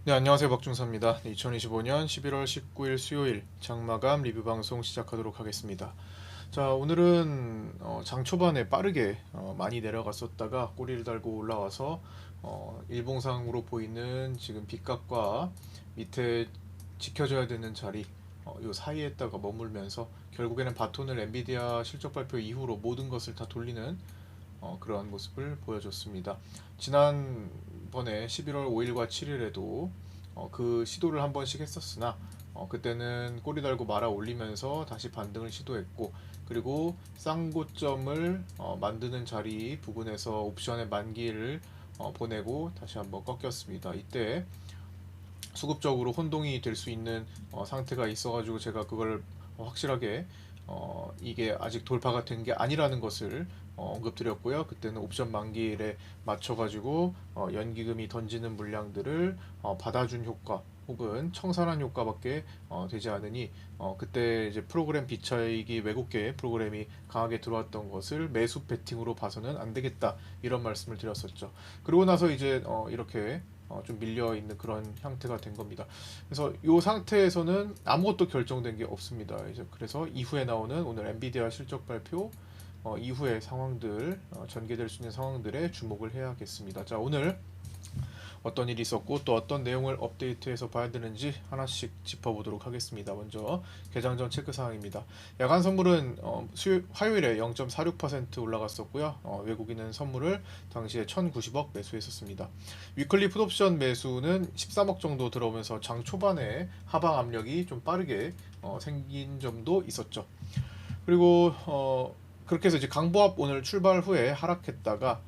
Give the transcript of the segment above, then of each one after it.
네, 안녕하세요. 박준서입니다. 2025년 11월 19일 수요일 장마감 리뷰 방송 시작하도록 하겠습니다. 자, 오늘은 장 초반에 빠르게 많이 내려갔었다가 꼬리를 달고 올라와서 일봉상으로 보이는 지금 빗각과 밑에 지켜줘야 되는 자리 요 사이에다가 머물면서 결국에는 바톤을 엔비디아 실적 발표 이후로 모든 것을 다 돌리는 그러한 모습을 보여줬습니다. 지난번에 11월 5일과 7일에도 그 시도를 한 번씩 했었으나 그때는 꼬리 달고 말아 올리면서 다시 반등을 시도했고, 그리고 쌍고점을 만드는 자리 부분에서 옵션의 만기를 보내고 다시 한번 꺾였습니다. 이때 수급적으로 혼동이 될 수 있는 상태가 있어가지고 제가 그걸 확실하게 이게 아직 돌파가 된 게 아니라는 것을 언급드렸고요. 그때는 옵션 만기일에 맞춰가지고 연기금이 던지는 물량들을 받아준 효과 혹은 청산한 효과밖에 되지 않으니 그때 이제 프로그램 비차익이 외국계 프로그램이 강하게 들어왔던 것을 매수 베팅으로 봐서는 안 되겠다, 이런 말씀을 드렸었죠. 그러고 나서 이제 이렇게 좀 밀려 있는 그런 형태가 된 겁니다. 그래서 이 상태에서는 아무것도 결정된 게 없습니다. 이제 그래서 이후에 나오는 오늘 엔비디아 실적 발표 이후의 상황들, 전개될 수 있는 상황들에 주목을 해야겠습니다. 자, 오늘 어떤 일이 있었고 또 어떤 내용을 업데이트해서 봐야 되는지 하나씩 짚어보도록 하겠습니다. 먼저 개장 전 체크 사항입니다. 야간 선물은 화요일에 0.46% 올라갔었고요. 외국인은 선물을 당시에 1,090억 매수했었습니다. 위클리 풋옵션 매수는 13억 정도 들어오면서 장 초반에 하방 압력이 좀 빠르게 생긴 점도 있었죠. 그리고 그렇게 해서 이제 강보합 오늘 출발 후에 하락했다가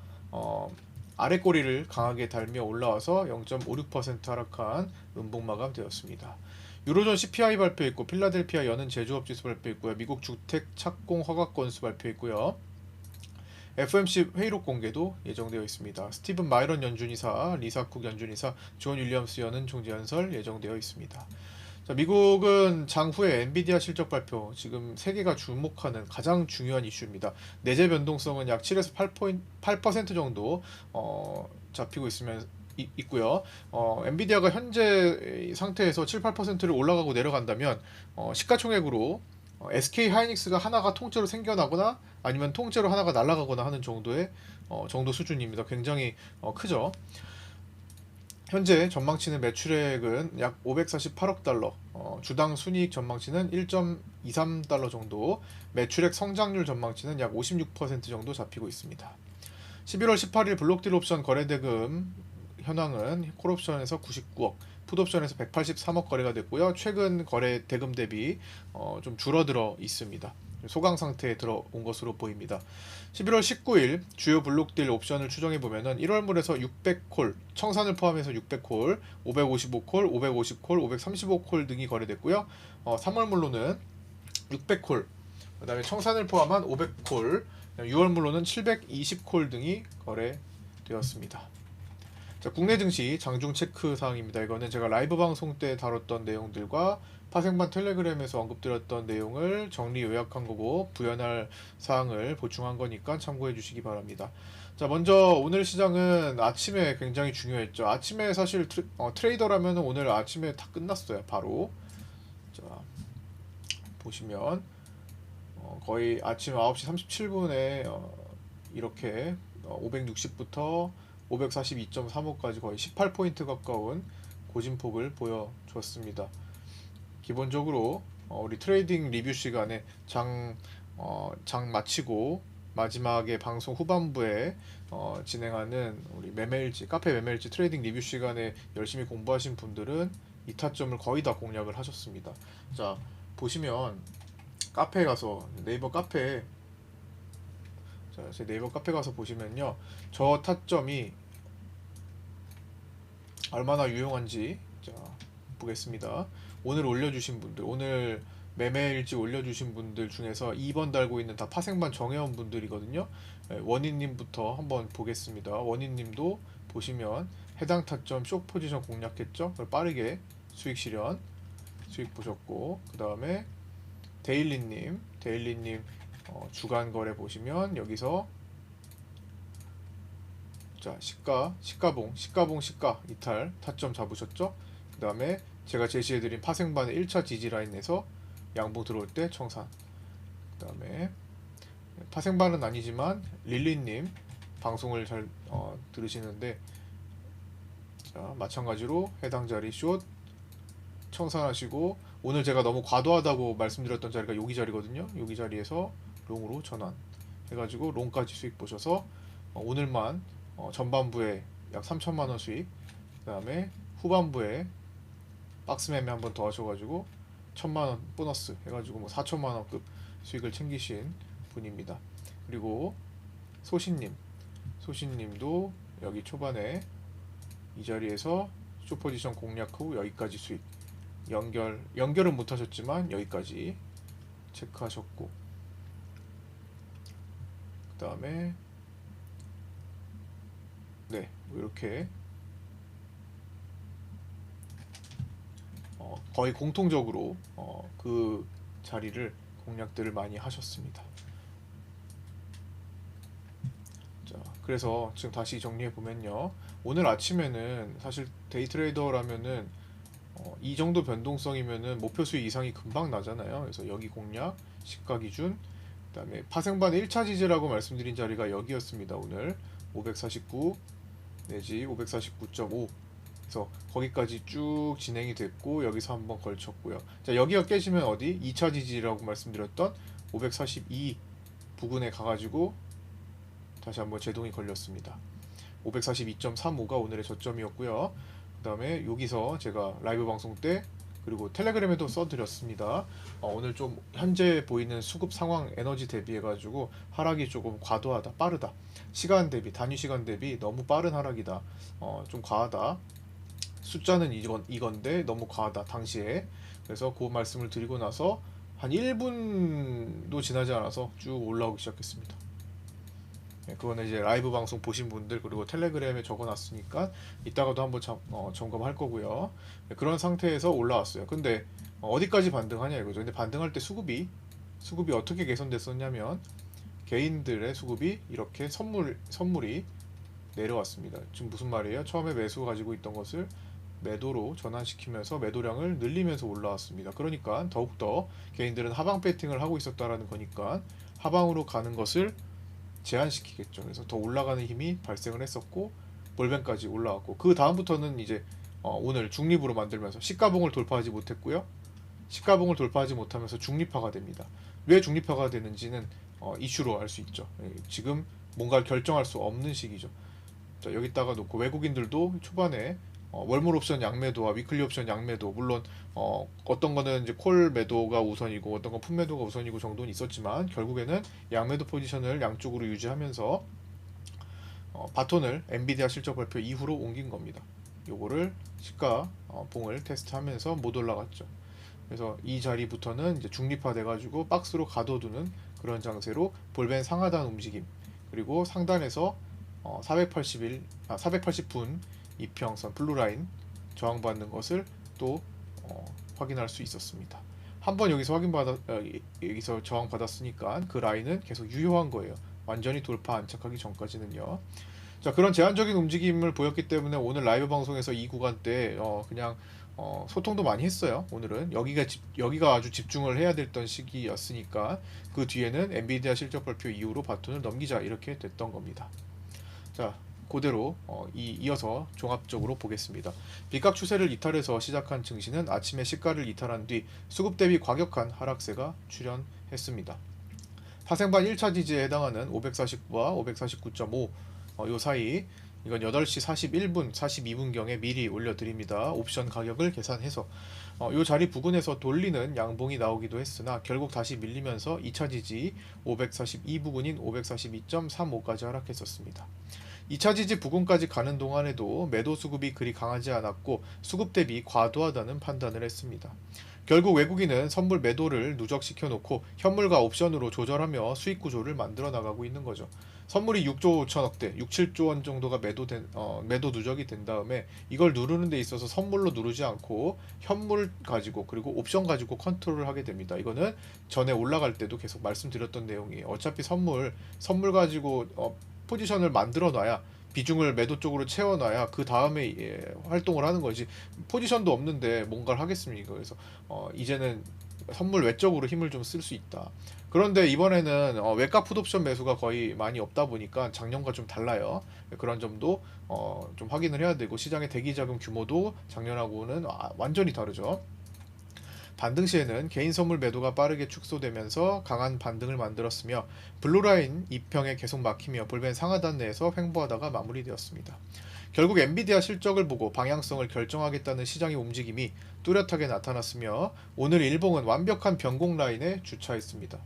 아래 꼬리를 강하게 달며 올라와서 0.56% 하락한 음봉 마감되었습니다. 유로존 CPI 발표했고 필라델피아 여는 제조업 지수 발표했고요. 미국 주택 착공 허가 건수 발표했고요. FOMC 회의록 공개도 예정되어 있습니다. 스티븐 마이런 연준이사, 리사 쿡 연준이사, 존 윌리엄스 여는 총재연설 예정되어 있습니다. 자, 미국은 장후에 엔비디아 실적 발표, 지금 세계가 주목하는 가장 중요한 이슈입니다. 내재 변동성은 약 7에서 8% 정도 잡히고 있고요. 엔비디아가 현재 상태에서 7, 8%를 올라가고 내려간다면 시가총액으로 SK 하이닉스가 하나가 통째로 생겨나거나 아니면 통째로 하나가 날아가거나 하는 정도의 정도 수준입니다. 굉장히 크죠. 현재 전망치는 매출액은 약 548억 달러, 주당 순이익 전망치는 1.23달러 정도, 매출액 성장률 전망치는 약 56% 정도 잡히고 있습니다. 11월 18일 블록딜 옵션 거래대금 현황은 콜옵션에서 99억, 풋옵션에서 183억 거래가 됐고요. 최근 거래 대금 대비 좀 줄어들어 있습니다. 소강 상태에 들어온 것으로 보입니다. 11월 19일 주요 블록딜 옵션을 추정해 보면은 1월물에서 600콜, 청산을 포함해서 600콜, 555콜, 550콜, 535콜 등이 거래됐고요. 3월물로는 600콜, 그다음에 청산을 포함한 500콜, 6월물로는 720콜 등이 거래되었습니다. 자, 국내 증시 장중 체크 사항입니다. 이거는 제가 라이브 방송 때 다뤘던 내용들과 파생반 텔레그램에서 언급드렸던 내용을 정리 요약한 거고 부연할 사항을 보충한 거니까 참고해 주시기 바랍니다. 자, 먼저 오늘 시장은 아침에 굉장히 중요했죠. 아침에 사실 트레이더라면 오늘 아침에 다 끝났어요. 바로. 자, 보시면 거의 아침 9시 37분에 이렇게 560부터 542.35까지 거의 18포인트 가까운 고진폭을 보여줬습니다. 기본적으로 우리 트레이딩 리뷰 시간에 장 마치고 마지막에 방송 후반부에 진행하는 우리 매매일지, 카페 매매일지 트레이딩 리뷰 시간에 열심히 공부하신 분들은 이 타점을 거의 다 공략을 하셨습니다. 자, 보시면 카페에 가서 네이버 카페에, 자, 제 네이버 카페 가서 보시면요, 저 타점이 얼마나 유용한지 자 보겠습니다. 오늘 올려주신 분들, 오늘 매매일지 올려주신 분들 중에서 2번 달고 있는 다 파생반 정해온 분들이거든요. 원희님부터 한번 보겠습니다. 원희님도 보시면 해당 타점 쇼 포지션 공략했죠. 그걸 빠르게 수익 실현, 수익 보셨고, 그 다음에 데일리님 주간 거래 보시면 여기서 자 시가 이탈 타점 잡으셨죠? 그 다음에 제가 제시해드린 파생반의 1차 지지 라인에서 양봉 들어올 때 청산. 그 다음에 파생반은 아니지만 릴리님 방송을 잘 들으시는데, 자 마찬가지로 해당 자리 숏 청산하시고, 오늘 제가 너무 과도하다고 말씀드렸던 자리가 여기 자리거든요. 여기 자리에서 롱으로 전환 해가지고 롱까지 수익 보셔서 오늘만 전반부에 약 3천만원 수익, 그 다음에 후반부에 박스 매매 한번 더 하셔가지고 1,000만원 보너스 해가지고 뭐 4천만원급 수익을 챙기신 분입니다. 그리고 소신님도 여기 초반에 이 자리에서 숏포지션 공략 후 여기까지 수익, 연결은 못하셨지만 여기까지 체크하셨고, 그 다음에 네 이렇게 거의 공통적으로 그 자리를 공략들을 많이 하셨습니다. 자, 그래서 지금 다시 정리해 보면요, 오늘 아침에는 사실 데이트레이더라면은 이 정도 변동성이면은 목표 수익 이상이 금방 나잖아요. 그래서 여기 공략 시가 기준, 그 다음에 파생반의 1차 지지라고 말씀드린 자리가 여기였습니다. 오늘 549 내지 549.5, 그래서 거기까지 쭉 진행이 됐고 여기서 한번 걸쳤고요. 자, 여기가 깨지면 어디? 2차 지지라고 말씀드렸던 542 부근에 가가지고 다시 한번 제동이 걸렸습니다. 542.35가 오늘의 저점이었고요. 그 다음에 여기서 제가 라이브 방송 때 그리고 텔레그램에도 써드렸습니다. 오늘 좀 현재 보이는 수급 상황 에너지 대비해가지고 하락이 조금 과도하다, 빠르다. 시간 대비, 단위 시간 대비 너무 빠른 하락이다. 좀 과하다. 숫자는 이건데 너무 과하다 당시에. 그래서 그 말씀을 드리고 나서 한 1분도 지나지 않아서 쭉 올라오기 시작했습니다. 그거는 이제 라이브 방송 보신 분들 그리고 텔레그램에 적어놨으니까 이따가도 한번 점검할 거고요. 그런 상태에서 올라왔어요. 근데 어디까지 반등하냐 이거죠. 근데 반등할 때 수급이 어떻게 개선됐었냐면, 개인들의 수급이 이렇게 선물이 내려왔습니다. 지금 무슨 말이에요? 처음에 매수 가지고 있던 것을 매도로 전환시키면서 매도량을 늘리면서 올라왔습니다. 그러니까 더욱더 개인들은 하방 배팅을 하고 있었다라는 거니까 하방으로 가는 것을 제한시키겠죠. 그래서 더 올라가는 힘이 발생을 했었고 볼벤까지 올라왔고, 그 다음부터는 이제 오늘 중립으로 만들면서 시가봉을 돌파하지 못했고요. 시가봉을 돌파하지 못하면서 중립화가 됩니다. 왜 중립화가 되는지는 이슈로 알 수 있죠. 지금 뭔가를 결정할 수 없는 시기죠. 자, 여기다가 놓고 외국인들도 초반에 월몰 옵션 양매도와 위클리 옵션 양매도, 물론 어떤 거는 이제 콜 매도가 우선이고 어떤 건 풋 매도가 우선이고 정도는 있었지만 결국에는 양매도 포지션을 양쪽으로 유지하면서 바톤을 엔비디아 실적 발표 이후로 옮긴 겁니다. 요거를 시가 봉을 테스트하면서 못 올라갔죠. 그래서 이 자리부터는 이제 중립화돼 가지고 박스로 가둬두는 그런 장세로 볼벤 상하단 움직임, 그리고 상단에서 480분 이평선 블루라인 저항받는 것을 또 확인할 수 있었습니다. 한번 여기서 여기서 저항받았으니까 그 라인은 계속 유효한 거예요. 완전히 돌파 안착하기 전까지는요. 자, 그런 제한적인 움직임을 보였기 때문에 오늘 라이브 방송에서 이 구간 때 그냥 소통도 많이 했어요. 오늘은 여기가 아주 집중을 해야 됐던 시기였으니까 그 뒤에는 엔비디아 실적 발표 이후로 바톤을 넘기자 이렇게 됐던 겁니다. 자, 그대로 이어서 종합적으로 보겠습니다. 빗각 추세를 이탈해서 시작한 증시는 아침에 시가를 이탈한 뒤 수급 대비 과격한 하락세가 출현했습니다. 파생반 1차 지지에 해당하는 549와 549.5 요 사이, 이건 8시 41분, 42분경에 미리 올려드립니다. 옵션 가격을 계산해서 요 자리 부근에서 돌리는 양봉이 나오기도 했으나 결국 다시 밀리면서 2차 지지 542 부근인 542.35까지 하락했었습니다. 2차 지지 부근까지 가는 동안에도 매도 수급이 그리 강하지 않았고 수급 대비 과도하다는 판단을 했습니다. 결국 외국인은 선물 매도를 누적시켜 놓고 현물과 옵션으로 조절하며 수익 구조를 만들어 나가고 있는 거죠. 선물이 6조 5천억대, 6, 7조 원 정도가 매도 누적이 된 다음에 이걸 누르는 데 있어서 선물로 누르지 않고 현물 가지고 그리고 옵션 가지고 컨트롤을 하게 됩니다. 이거는 전에 올라갈 때도 계속 말씀드렸던 내용이에요. 어차피 선물 가지고 포지션을 만들어 놔야 비중을 매도 쪽으로 채워놔야 그 다음에 활동을 하는 거지. 포지션도 없는데 뭔가를 하겠습니까? 그래서 이제는 선물 외적으로 힘을 좀 쓸 수 있다. 그런데 이번에는 외과 풋옵션 매수가 거의 많이 없다 보니까 작년과 좀 달라요. 그런 점도 좀 확인을 해야 되고, 시장의 대기 자금 규모도 작년하고는 완전히 다르죠. 반등 시에는 개인 선물 매도가 빠르게 축소되면서 강한 반등을 만들었으며, 블루라인 2평에 계속 막히며 볼벤 상하단 내에서 횡보하다가 마무리되었습니다. 결국 엔비디아 실적을 보고 방향성을 결정하겠다는 시장의 움직임이 뚜렷하게 나타났으며, 오늘 일봉은 완벽한 변곡 라인에 주차했습니다.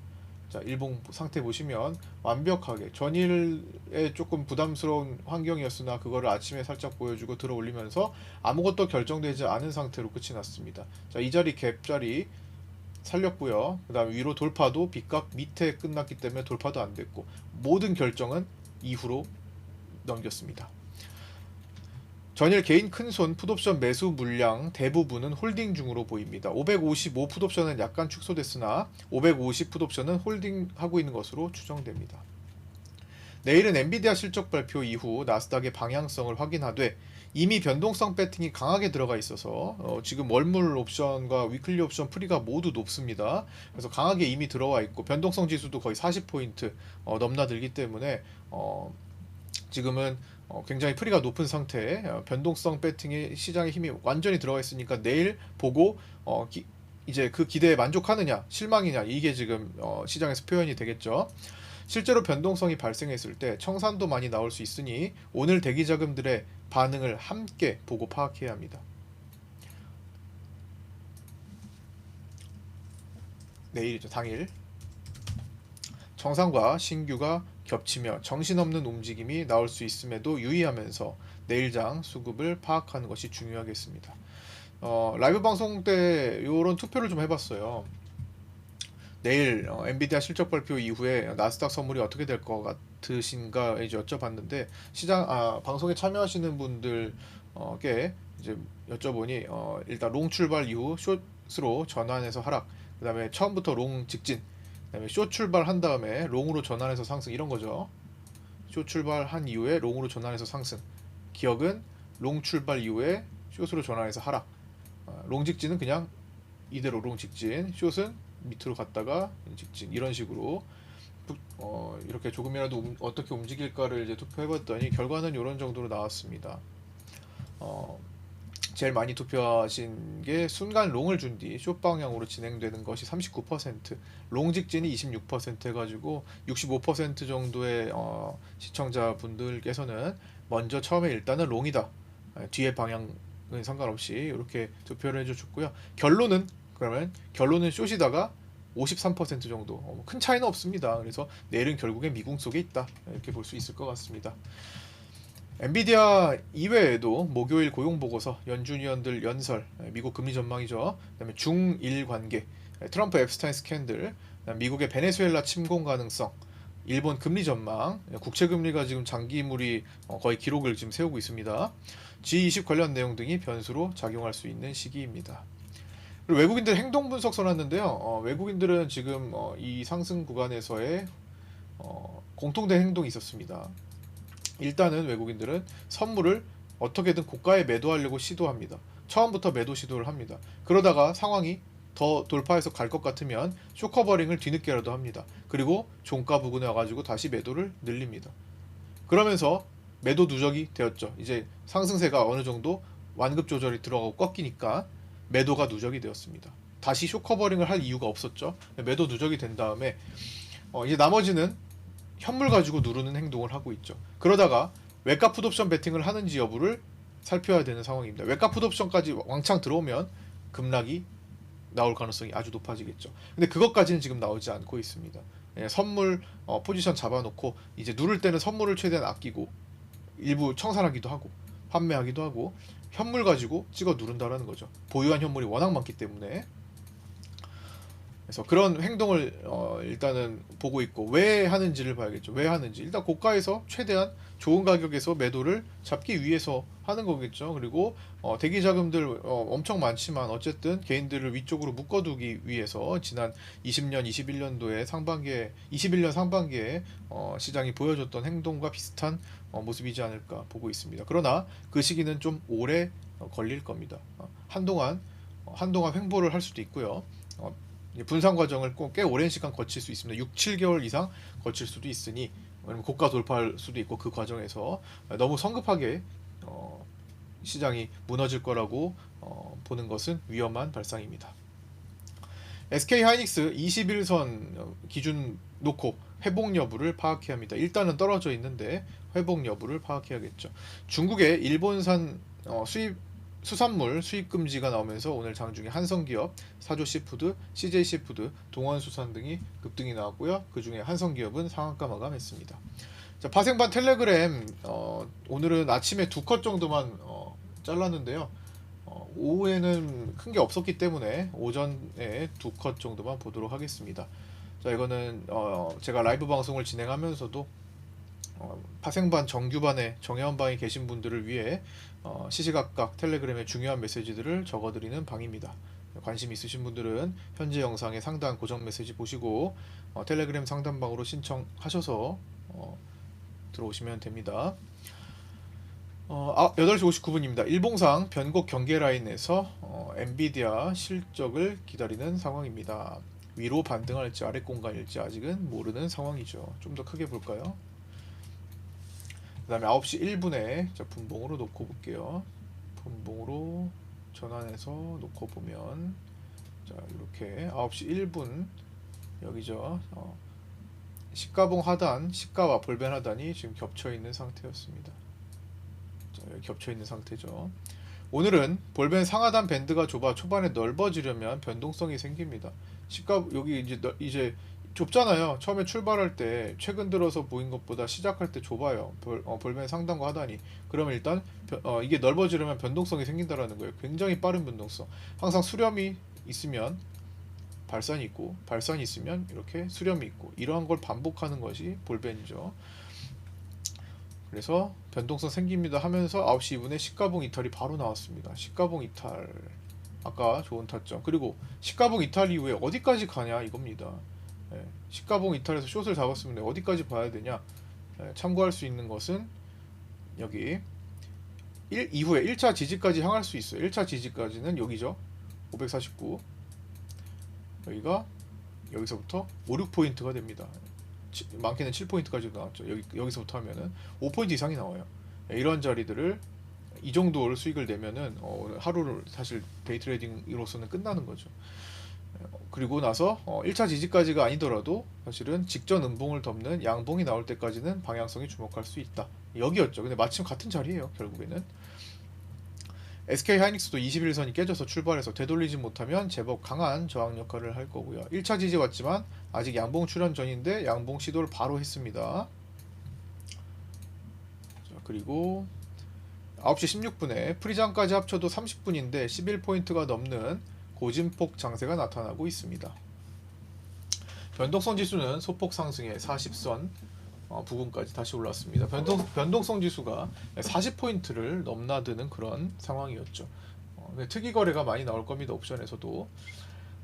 자, 일봉 상태 보시면 완벽하게 전일에 조금 부담스러운 환경이었으나 그거를 아침에 살짝 보여주고 들어 올리면서 아무것도 결정되지 않은 상태로 끝이 났습니다. 자, 이 자리 갭 자리 살렸고요. 그 다음에 위로 돌파도 빗각 밑에 끝났기 때문에 돌파도 안 됐고, 모든 결정은 이후로 넘겼습니다. 전일 개인 큰손 풋옵션 매수 물량 대부분은 홀딩 중으로 보입니다. 555 풋옵션은 약간 축소됐으나 550 풋옵션은 홀딩하고 있는 것으로 추정됩니다. 내일은 엔비디아 실적 발표 이후 나스닥의 방향성을 확인하되, 이미 변동성 배팅이 강하게 들어가 있어서 지금 월물 옵션과 위클리 옵션 프리가 모두 높습니다. 그래서 강하게 이미 들어와 있고, 변동성 지수도 거의 40포인트 넘나들기 때문에 지금은 굉장히 프리가 높은 상태에 변동성 배팅에 시장의 힘이 완전히 들어가 있으니까, 내일 보고 이제 그 기대에 만족하느냐 실망이냐, 이게 지금 시장에서 표현이 되겠죠. 실제로 변동성이 발생했을 때 청산도 많이 나올 수 있으니 오늘 대기 자금들의 반응을 함께 보고 파악해야 합니다. 내일이죠. 당일 정상과 신규가 겹치며 정신없는 움직임이 나올 수 있음에도 유의하면서 내일장 수급을 파악하는 것이 중요하겠습니다. 라이브 방송 때 이런 투표를 좀 해봤어요. 내일 엔비디아 실적 발표 이후에 나스닥 선물이 어떻게 될 것 같으신가 이제 여쭤봤는데, 방송에 참여하시는 분들께 이제 여쭤보니, 일단 롱 출발 이후 숏으로 전환해서 하락, 그 다음에 처음부터 롱 직진, 그 다음에 숏 출발한 다음에 롱으로 전환해서 상승, 이런 거죠. 숏 출발한 이후에 롱으로 전환해서 상승. 기억은 롱 출발 이후에 숏으로 전환해서 하락. 롱 직진은 그냥 이대로 롱 직진, 숏은 밑으로 갔다가 직진, 이런 식으로 이렇게 조금이라도 어떻게 움직일까를 이제 투표해봤더니 결과는 이런 정도로 나왔습니다. 제일 많이 투표하신 게 순간 롱을 준 뒤 숏 방향으로 진행되는 것이 39%, 롱 직진이 26% 해가지고 65% 정도의 시청자분들께서는 먼저 처음에 일단은 롱이다, 뒤에 방향은 상관없이 이렇게 투표를 해주셨고요. 결론은 숏이다가 53% 정도, 큰 차이는 없습니다. 그래서 내일은 결국엔 미궁 속에 있다, 이렇게 볼 수 있을 것 같습니다. 엔비디아 이외에도 목요일 고용보고서, 연준위원들 연설, 미국 금리 전망이죠. 그다음에 중일 관계, 트럼프 앱스타인 스캔들, 미국의 베네수엘라 침공 가능성, 일본 금리 전망, 국채금리가 지금 장기물이 거의 기록을 지금 세우고 있습니다. G20 관련 내용 등이 변수로 작용할 수 있는 시기입니다. 그리고 외국인들 행동 분석 써놨는데요. 외국인들은 지금 이 상승 구간에서의 공통된 행동이 있었습니다. 일단은 외국인들은 선물을 어떻게든 고가에 매도하려고 시도합니다. 처음부터 매도 시도를 합니다. 그러다가 상황이 더 돌파해서 갈 것 같으면 쇼커버링을 뒤늦게라도 합니다. 그리고 종가 부근에 와가지고 다시 매도를 늘립니다. 그러면서 매도 누적이 되었죠. 이제 상승세가 어느 정도 완급 조절이 들어가고 꺾이니까 매도가 누적이 되었습니다. 다시 쇼커버링을 할 이유가 없었죠. 매도 누적이 된 다음에 이제 나머지는 현물 가지고 누르는 행동을 하고 있죠. 그러다가 외과 풋옵션 베팅을 하는지 여부를 살펴야 되는 상황입니다. 외과 풋옵션까지 왕창 들어오면 급락이 나올 가능성이 아주 높아지겠죠. 근데 그것까지는 지금 나오지 않고 있습니다. 선물 포지션 잡아놓고 이제 누를 때는 선물을 최대한 아끼고 일부 청산하기도 하고 판매하기도 하고 현물 가지고 찍어 누른다라는 거죠. 보유한 현물이 워낙 많기 때문에. 그래서 그런 행동을 일단은 보고 있고 왜 하는지를 봐야겠죠. 왜 하는지. 일단 고가에서 최대한 좋은 가격에서 매도를 잡기 위해서 하는 거겠죠. 그리고 대기 자금들 엄청 많지만 어쨌든 개인들을 위쪽으로 묶어두기 위해서 지난 20년, 21년도에 상반기에 21년 상반기에 시장이 보여줬던 행동과 비슷한 모습이지 않을까 보고 있습니다. 그러나 그 시기는 좀 오래 걸릴 겁니다. 한동안 횡보를 할 수도 있고요. 분산 과정을 꽤 오랜 시간 거칠 수 있습니다. 6, 7개월 이상 거칠 수도 있으니 왜냐면 고가 돌파할 수도 있고 그 과정에서 너무 성급하게 시장이 무너질 거라고 보는 것은 위험한 발상입니다. SK 하이닉스 21선 기준 놓고 회복 여부를 파악해야 합니다. 일단은 떨어져 있는데 회복 여부를 파악해야겠죠. 중국의 일본산 수산물 수입 금지가 나오면서 오늘 장중에 한성기업, 사조시푸드, CJ시푸드, 동원수산 등이 급등이 나왔고요. 그 중에 한성기업은 상한가 마감했습니다. 자, 파생반 텔레그램 오늘은 아침에 2컷 정도만 잘랐는데요. 오후에는 큰 게 없었기 때문에 오전에 2컷 정도만 보도록 하겠습니다. 자, 이거는 제가 라이브 방송을 진행하면서도 파생반 정규반에 정회원방에 계신 분들을 위해 시시각각 텔레그램의 중요한 메시지들을 적어드리는 방입니다. 관심 있으신 분들은 현재 영상의 상단 고정 메시지 보시고 텔레그램 상단방으로 신청하셔서 들어오시면 됩니다. 8시 59분입니다. 일봉상 변곡 경계 라인에서 엔비디아 실적을 기다리는 상황입니다. 위로 반등할지 아래 공간일지 아직은 모르는 상황이죠. 좀 더 크게 볼까요? 그 다음에 9시 1분에 분봉으로 놓고 볼게요. 분봉으로 전환해서 놓고 보면 자, 이렇게 9시 1분 여기죠. 시가봉 하단, 시가와 볼벤 하단이 지금 겹쳐 있는 상태였습니다. 자, 여기 겹쳐 있는 상태죠. 오늘은 볼벤 상하단 밴드가 좁아 초반에 넓어지려면 변동성이 생깁니다. 시가 여기 이제 좁잖아요. 처음에 출발할 때 최근 들어서 보인 것보다 시작할 때 좁아요. 볼벤 상단과 하단이. 그러면 일단 이게 넓어지려면 변동성이 생긴다라는 거예요. 굉장히 빠른 변동성. 항상 수렴이 있으면 발산이 있고 발산이 있으면 이렇게 수렴이 있고 이러한 걸 반복하는 것이 볼벤이죠. 그래서 변동성 생깁니다 하면서 9시 2분에 시가봉 이탈이 바로 나왔습니다. 시가봉 이탈 아까 좋은 타점. 그리고 시가봉 이탈 이후에 어디까지 가냐 이겁니다. 시가봉 이탈에서 숏을 잡았으면 어디까지 봐야 되냐. 참고할 수 있는 것은 여기 이후에 1차 지지까지 향할 수 있어요. 1차 지지까지는 여기죠. 549 여기가 여기서부터 5, 6포인트가 됩니다. 많게는 7포인트까지 나왔죠. 여기서부터 하면은 5포인트 이상이 나와요. 이런 자리들을 이 정도 수익을 내면은 하루를 사실 데이트레이딩으로서는 끝나는 거죠. 그리고 나서 1차 지지까지가 아니더라도 사실은 직전 음봉을 덮는 양봉이 나올 때까지는 방향성이 주목할 수 있다. 여기였죠. 근데 마침 같은 자리예요. 결국에는 SK 하이닉스도 21선이 깨져서 출발해서 되돌리지 못하면 제법 강한 저항 역할을 할 거고요. 1차 지지 왔지만 아직 양봉 출현 전인데 양봉 시도를 바로 했습니다. 자, 그리고 9시 16분에 프리장까지 합쳐도 30분인데 11포인트가 넘는 고진폭 장세가 나타나고 있습니다. 변동성 지수는 소폭 상승해 40선 부근까지 다시 올랐습니다. 변동성 지수가 40포인트를 넘나드는 그런 상황이었죠. 특이 거래가 많이 나올 겁니다. 옵션에서도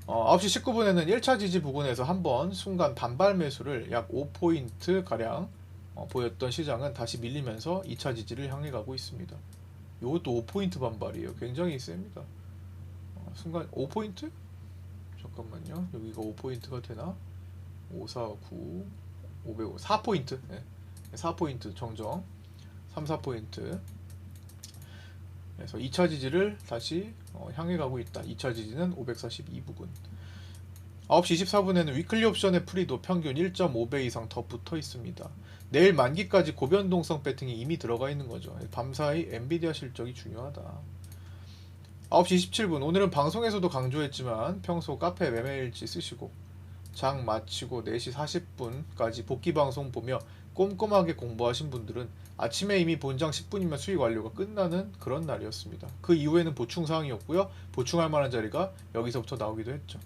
9시 19분에는 1차 지지 부근에서 한번 순간 단발 매수를 약 5포인트 가량 보였던 시장은 다시 밀리면서 2차 지지를 향해 가고 있습니다. 이것도 5포인트 반발이에요. 굉장히 셉니다. 순간 5포인트? 잠깐만요. 여기가 5포인트가 되나? 549 505 4포인트. 네. 4포인트 정정. 3, 4포인트. 그래서 2차 지지를 다시 향해 가고 있다. 2차 지지는 542부근. 9시 24분에는 위클리 옵션의 프리도 평균 1.5배 이상 더 붙어 있습니다. 내일 만기까지 고변동성 배팅이 이미 들어가 있는 거죠. 밤사이 엔비디아 실적이 중요하다. 9시 27분 오늘은 방송에서도 강조했지만 평소 카페 매매일지 쓰시고 장 마치고 4시 40분까지 복귀 방송 보며 꼼꼼하게 공부하신 분들은 아침에 이미 본장 10분이면 수익 완료가 끝나는 그런 날이었습니다. 그 이후에는 보충 사항이었고요. 보충할 만한 자리가 여기서부터 나오기도 했죠.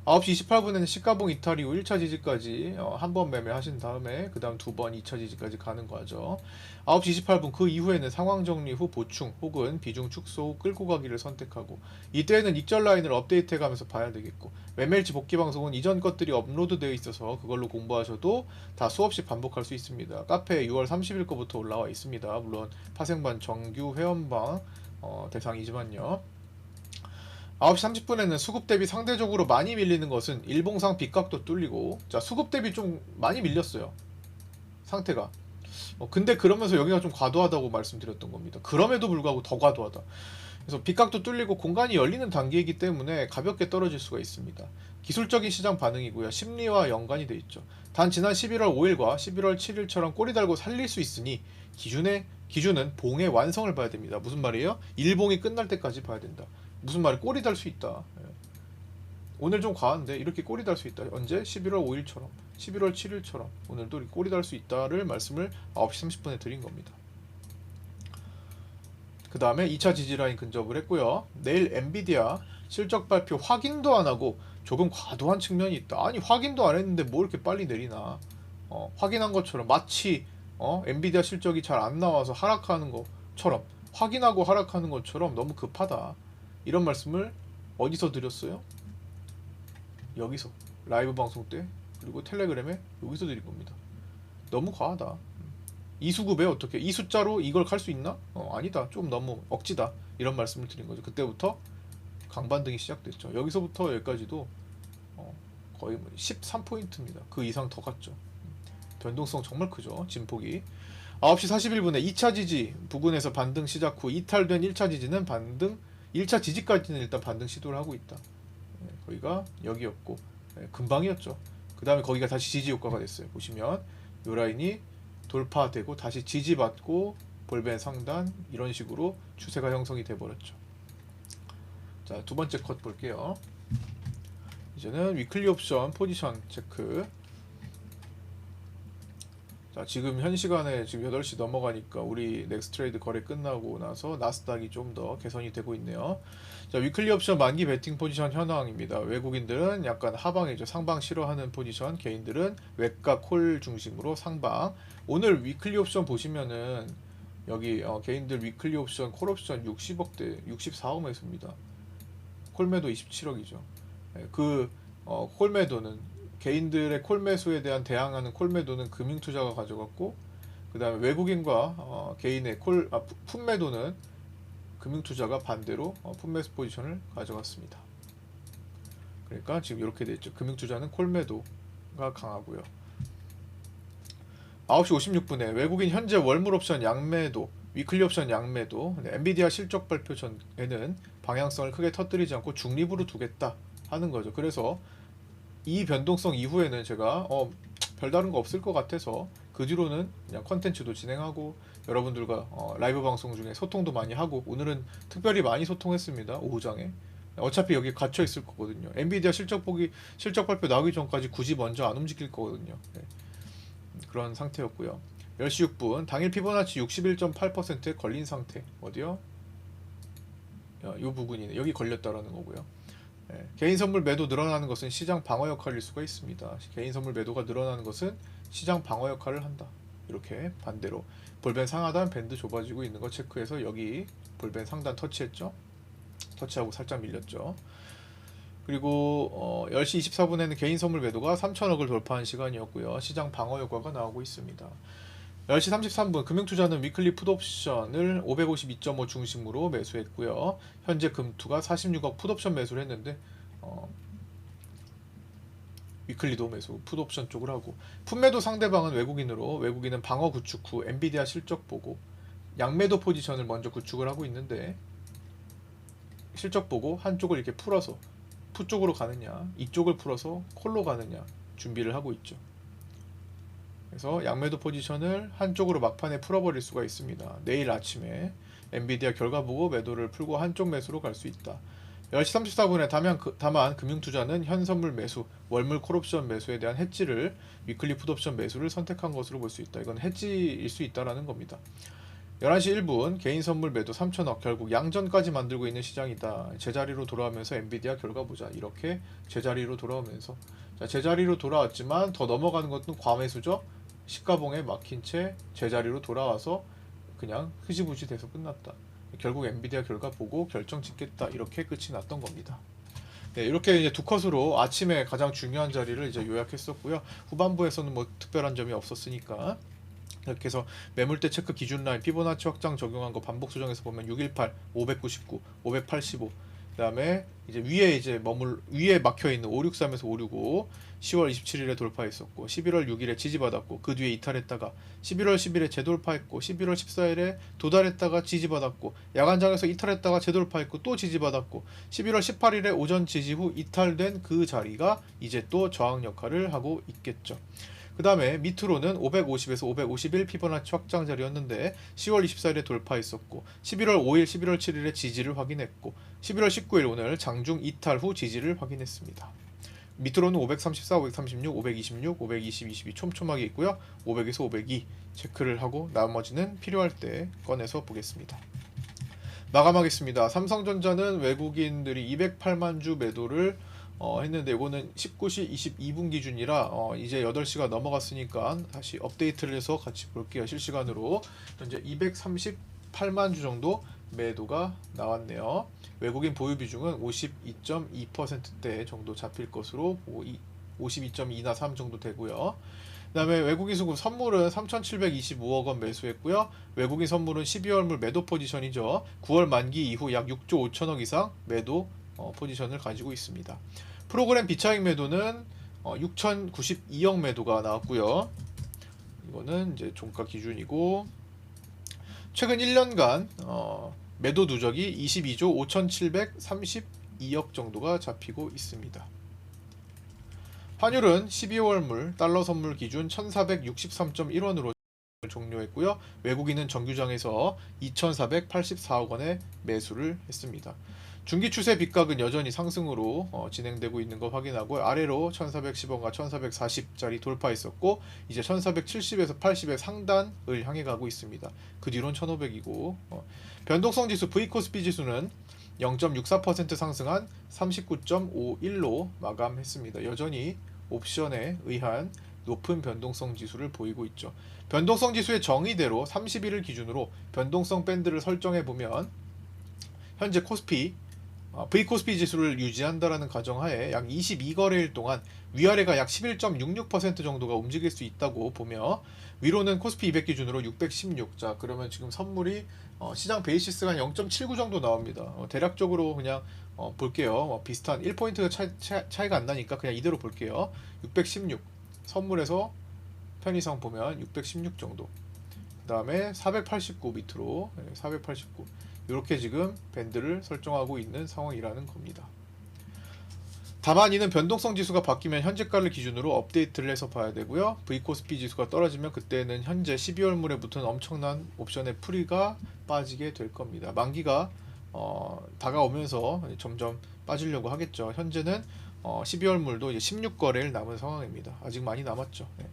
9시 28분에는 시가봉 이탈 이후 1차 지지까지 한 번 매매하신 다음에 그 다음 두 번 2차 지지까지 가는 거죠. 9시 28분 그 이후에는 상황 정리 후 보충 혹은 비중 축소 후 끌고 가기를 선택하고, 이때에는 익절 라인을 업데이트해 가면서 봐야 되겠고, 매매일치 복귀 방송은 이전 것들이 업로드 되어 있어서 그걸로 공부하셔도 다 수없이 반복할 수 있습니다. 카페에 6월 30일 거부터 올라와 있습니다. 물론 파생반 정규 회원방 대상이지만요. 9시 30분에는 수급 대비 상대적으로 많이 밀리는 것은 일봉상 빗각도 뚫리고, 자, 수급 대비 좀 많이 밀렸어요, 상태가. 근데 그러면서 여기가 좀 과도하다고 말씀드렸던 겁니다. 그럼에도 불구하고 더 과도하다. 그래서 빗각도 뚫리고 공간이 열리는 단계이기 때문에 가볍게 떨어질 수가 있습니다. 기술적인 시장 반응이고요. 심리와 연관이 돼 있죠. 단 지난 11월 5일과 11월 7일처럼 꼬리 달고 살릴 수 있으니 기준은 봉의 완성을 봐야 됩니다. 무슨 말이에요? 일봉이 끝날 때까지 봐야 된다. 무슨 말이 꼬리 달 수 있다. 오늘 좀 과한데 이렇게 꼬리 달 수 있다. 언제? 11월 5일처럼 11월 7일처럼 오늘도 꼬리 달 수 있다를 말씀을 9시 30분에 드린 겁니다. 그 다음에 2차 지지라인 근접을 했고요. 내일 엔비디아 실적 발표 확인도 안 하고 조금 과도한 측면이 있다. 아니, 확인도 안 했는데 뭐 이렇게 빨리 내리나. 확인한 것처럼 마치 엔비디아 실적이 잘 안 나와서 하락하는 것처럼, 확인하고 하락하는 것처럼 너무 급하다. 이런 말씀을 어디서 드렸어요? 여기서 라이브 방송 때, 그리고 텔레그램에 여기서 드린 겁니다. 너무 과하다. 이 수급에 어떻게 이 숫자로 이걸 갈 수 있나? 아니다. 좀 너무 억지다. 이런 말씀을 드린 거죠. 그때부터 강반등이 시작됐죠. 여기서부터 여기까지도 거의 13포인트입니다. 그 이상 더 갔죠. 변동성 정말 크죠. 진폭이. 9시 41분에 2차 지지 부근에서 반등 시작 후 이탈된 1차 지지는 반등, 1차 지지까지는 일단 반등 시도를 하고 있다. 거기가 여기였고, 금방이었죠. 그 다음에 거기가 다시 지지 효과가 됐어요. 보시면 요 라인이 돌파되고 다시 지지받고 볼벤 상단, 이런 식으로 추세가 형성이 돼 버렸죠. 자, 두 번째 컷 볼게요. 이제는 위클리 옵션 포지션 체크. 자, 지금 현 시간에 지금 8시 넘어가니까 우리 넥스트레이드 거래 끝나고 나서 나스닥이 좀 더 개선이 되고 있네요. 자, 위클리 옵션 만기 베팅 포지션 현황입니다. 외국인들은 약간 하방이죠. 상방 싫어하는 포지션, 개인들은 외가 콜 중심으로 상방. 오늘 위클리 옵션 보시면은 여기 개인들 위클리 옵션 콜 옵션 60억대 64억 매수입니다. 콜 매도 27억이죠. 콜 매도는 개인들의 콜 매수에 대한 대항하는 콜 매도는 금융투자가 가져갔고, 그 다음에 외국인과 개인의 풋 매도는 금융투자가 반대로 풋 매수 포지션을 가져갔습니다. 그러니까 지금 이렇게 돼 있죠. 금융투자는 콜 매도가 강하고요. 9시 56분에 외국인 현재 월물 옵션 양매도, 위클리 옵션 양매도, 엔비디아 실적 발표 전에는 방향성을 크게 터뜨리지 않고 중립으로 두겠다 하는 거죠. 그래서 이 변동성 이후에는 제가 별다른 거 없을 것 같아서 그 뒤로는 그냥 컨텐츠도 진행하고 여러분들과 라이브 방송 중에 소통도 많이 하고, 오늘은 특별히 많이 소통했습니다. 오후장에. 어차피 여기 갇혀 있을 거거든요. 엔비디아 실적 발표 나오기 전까지 굳이 먼저 안 움직일 거거든요. 네. 그런 상태였고요. 10시 6분 당일 피보나치 61.8%에 걸린 상태. 어디요? 요 부분이네. 여기 걸렸다라는 거고요. 개인 선물 매도 늘어나는 것은 시장 방어 역할일 수가 있습니다. 개인 선물 매도가 늘어나는 것은 시장 방어 역할을 한다. 이렇게 반대로 볼벤 상하단 밴드 좁아지고 있는 거 체크해서 여기 볼벤 상단 터치했죠. 터치하고 살짝 밀렸죠. 그리고 10시 24분에는 개인 선물 매도가 3천억을 돌파한 시간이었고요. 시장 방어 효과가 나오고 있습니다. 10시 33분 금융투자는 위클리 풋옵션을 552.5 중심으로 매수했고요. 현재 금투가 46억 풋옵션 매수를 했는데 위클리도 매수 풋옵션 쪽을 하고, 풋매도 상대방은 외국인으로, 외국인은 방어 구축 후 엔비디아 실적 보고 양매도 포지션을 먼저 구축을 하고 있는데, 실적 보고 한쪽을 이렇게 풀어서 풋 쪽으로 가느냐, 이쪽을 풀어서 콜로 가느냐 준비를 하고 있죠. 그래서 양매도 포지션을 한쪽으로 막판에 풀어버릴 수가 있습니다. 내일 아침에 엔비디아 결과 보고 매도를 풀고 한쪽 매수로 갈 수 있다. 10시 34분에 다만 금융투자는 현선물 매수, 월물 콜옵션 매수에 대한 해지를 위클리 풋옵션 매수를 선택한 것으로 볼 수 있다. 이건 해지일 수 있다라는 겁니다. 11시 1분 개인 선물 매도 3천억, 결국 양전까지 만들고 있는 시장이다. 제자리로 돌아오면서 엔비디아 결과 보자. 이렇게 제자리로 돌아오면서, 자, 제자리로 돌아왔지만 더 넘어가는 것은 과매수죠. 시가봉에 막힌 채 제자리로 돌아와서 그냥 흐지부지 돼서 끝났다. 결국 엔비디아 결과 보고 결정 짓겠다. 이렇게 끝이 났던 겁니다. 네, 이렇게 이제 두 컷으로 아침에 가장 중요한 자리를 이제 요약했었고요. 후반부에서는 뭐 특별한 점이 없었으니까 이렇게 해서 매물대 체크 기준 라인 피보나치 확장 적용한 거 반복 수정해서 보면 618, 599, 585. 그다음에 이제 위에 막혀 있는 563에서 565 10월 27일에 돌파했었고 11월 6일에 지지받았고 그 뒤에 이탈했다가 11월 10일에 재돌파했고 11월 14일에 도달했다가 지지받았고 야간장에서 이탈했다가 재돌파했고 또 지지받았고 11월 18일에 오전 지지 후 이탈된 그 자리가 이제 또 저항 역할을 하고 있겠죠. 그 다음에 밑으로는 550에서 551 피보나치 확장 자리였는데 10월 24일에 돌파했었고 11월 5일, 11월 7일에 지지를 확인했고 11월 19일 오늘 장중 이탈 후 지지를 확인했습니다. 밑으로는 534, 536, 526, 520, 22 촘촘하게 있고요. 500에서 502 체크를 하고 나머지는 필요할 때 꺼내서 보겠습니다. 마감하겠습니다. 삼성전자는 외국인들이 208만 주 매도를 했는데 이거는 19시 22분 기준이라 이제 8시가 넘어갔으니까 다시 업데이트를 해서 같이 볼게요. 실시간으로 현재 238만 주 정도 매도가 나왔네요. 외국인 보유 비중은 52.2%대 정도 잡힐 것으로 52.2나 3 정도 되고요. 그 다음에 외국인 수급 선물은 3,725억 원 매수했고요. 외국인 선물은 12월물 매도 포지션이죠. 9월 만기 이후 약 6조 5천억 이상 매도 포지션을 가지고 있습니다. 프로그램 비차익 매도는 6,092억 매도가 나왔고요. 이거는 이제 종가 기준이고 최근 1년간 매도 누적이 22조 5,732억 정도가 잡히고 있습니다. 환율은 12월물 달러 선물 기준 1,463.1원으로 종료했고요. 외국인은 정규장에서 2,484억 원의 매수를 했습니다. 중기 추세 빗각은 여전히 상승으로 진행되고 있는 거 확인하고 아래로 1410원과 1440짜리 돌파했었고 이제 1470에서 80의 상단을 향해 가고 있습니다. 그 뒤로는 1500이고 변동성 지수 V코스피 지수는 0.64% 상승한 39.51로 마감했습니다. 여전히 옵션에 의한 높은 변동성 지수를 보이고 있죠. 변동성 지수의 정의대로 30일을 기준으로 변동성 밴드를 설정해 보면 현재 코스피 V코스피 지수를 유지한다라는 가정하에 약 22거래일 동안 위아래가 약 11.66% 정도가 움직일 수 있다고 보며 위로는 코스피 200 기준으로 616. 자, 그러면 지금 선물이 시장 베이시스가 0.79 정도 나옵니다. 대략적으로 그냥 볼게요. 비슷한 1포인트가 차이가 안 나니까 그냥 이대로 볼게요. 616 선물에서 편의상 보면 616 정도. 그 다음에 489 밑으로 489 이렇게 지금 밴드를 설정하고 있는 상황이라는 겁니다. 다만 이는 변동성 지수가 바뀌면 현재가를 기준으로 업데이트를 해서 봐야 되고요. V코스피 지수가 떨어지면 그때는 현재 12월물에 붙은 엄청난 옵션의 풀이가 빠지게 될 겁니다. 만기가 다가오면서 점점 빠지려고 하겠죠. 현재는 12월물도 이제 16거래일 남은 상황입니다. 아직 많이 남았죠. 네.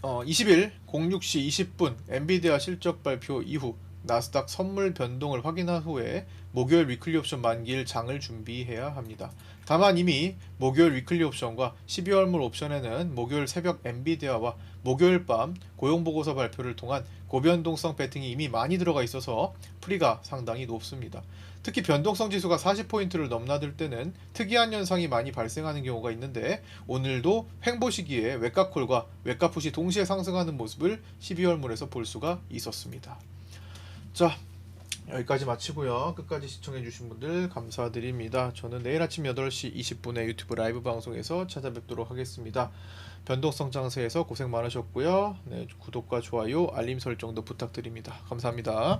20일 06시 20분 엔비디아 실적 발표 이후 나스닥 선물 변동을 확인한 후에 목요일 위클리 옵션 만기일 장을 준비해야 합니다. 다만 이미 목요일 위클리 옵션과 12월물 옵션에는 목요일 새벽 엔비디아와 목요일 밤 고용보고서 발표를 통한 고변동성 배팅이 이미 많이 들어가 있어서 프리가 상당히 높습니다. 특히 변동성 지수가 40포인트를 넘나들 때는 특이한 현상이 많이 발생하는 경우가 있는데 오늘도 횡보 시기에 외가콜과 외가풋이 동시에 상승하는 모습을 12월물에서 볼 수가 있었습니다. 자, 여기까지 마치고요. 끝까지 시청해주신 분들 감사드립니다. 저는 내일 아침 8시 20분에 유튜브 라이브 방송에서 찾아뵙도록 하겠습니다. 변동성 장세에서 고생 많으셨고요. 네, 구독과 좋아요, 알림 설정도 부탁드립니다. 감사합니다.